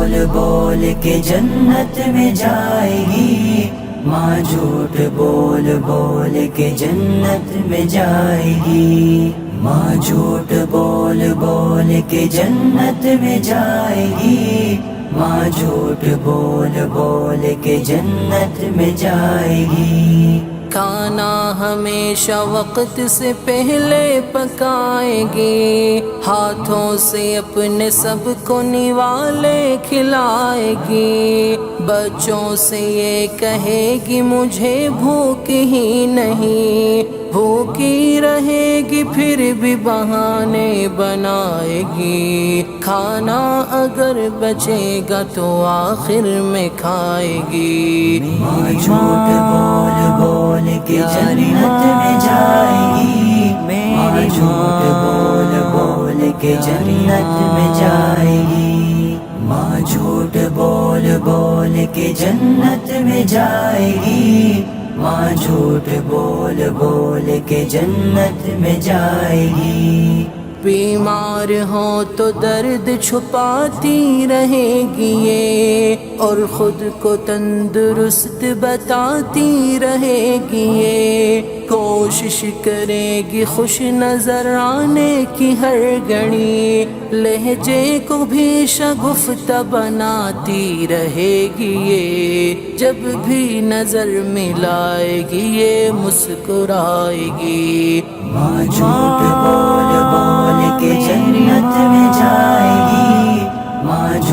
بول بول کے جنت میں جائے گی، ماں جھوٹ بول بول کے جنت میں جائے گی، ماں جھوٹ بول بول کے جنت میں جائے گی، ماں جھوٹ بول بول کے جنت میں جائے گی۔ کھانا ہمیشہ وقت سے پہلے پکائے گی، ہاتھوں سے اپنے سب کو نوالے کھلائے گی، بچوں سے یہ کہے گی مجھے بھوک ہی نہیں، بھوکی رہے گی پھر بھی بہانے بنائے گی، کھانا اگر بچے گا تو آخر میں کھائے گی۔ ماں جھوٹ بول بول کے جنت میں جائے گی، ماں جھوٹ بول بول کے جنت میں جائے گی، ماں جھوٹ بول بول کے جنت میں جائے گی، ماں جھوٹ بول بول کے جنت میں جائے گی۔ بیمار ہو تو درد چھپاتی رہے گی یہ، اور خود کو تندرست بتاتی رہے گی یہ، کوشش کرے گی خوش نظر آنے کی ہر گھڑی، لہجے کو بھی شگفتہ بناتی رہے گی یہ، جب بھی نظر ملائے گی یہ مسکرائے گی۔ ماں جھوٹ بول بول کے جنت میں جائے گی، ماں جھوٹ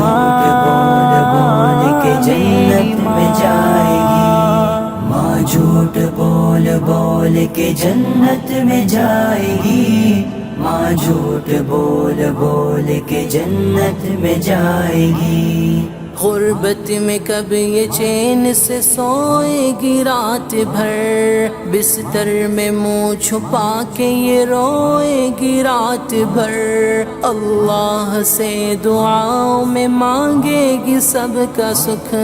بول بول کے جنت میں جائے گی، ماں جھوٹ بول بول کے جنت میں جائے گی، ماں جھوٹ بول بول کے جنت میں جائے گی۔ غربت میں کب یہ چین سے سوئے گی رات بھر، بستر میں منہ چھپا کے یہ روئے گی رات بھر، اللہ سے دعاؤں میں مانگے گی سب کا سکھ،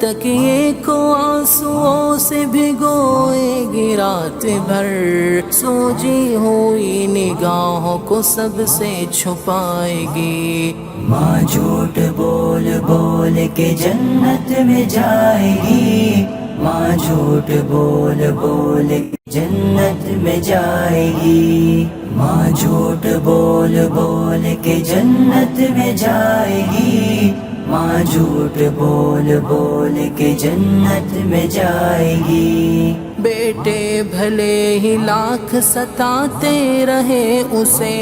تکیے کو آنسوؤں سے بھگوئے گی رات بھر، سوجی ہوئی نگاہوں کو سب سے چھپائے گی۔ ماں جھوٹ بول بول کے جنت میں جائے گی، ماں جھوٹ بول بول کے جنت میں جائے گی، ماں جھوٹ بول بول کے جنت میں جائے گی، ماں جھوٹ بول بول کے جنت میں جائے گی۔ بیٹے بھلے ہی لاکھ ستاتے رہے اسے،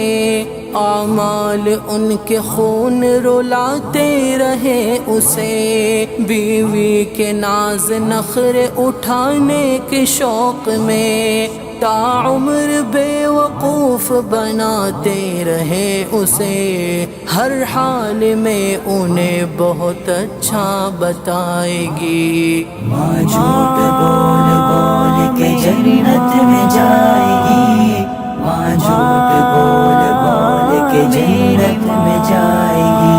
اعمال ان کے خون رلاتے رہے اسے، بیوی کے ناز نخرے اٹھانے کے شوق میں تاعمر بے وقوف بناتے رہے اسے، ہر حال میں انہیں بہت اچھا بتائے گی۔ ماں جھوٹ بول بول کے جنت میں جائے گی، ماں جھوٹ بول بول کے جنت میں جائے گی،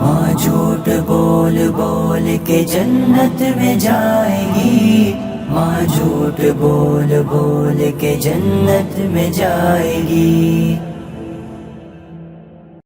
ماں جھوٹ بول بول کے جنت میں جائے گی، ماں جھوٹ بول بول کے جنت میں جائے گی۔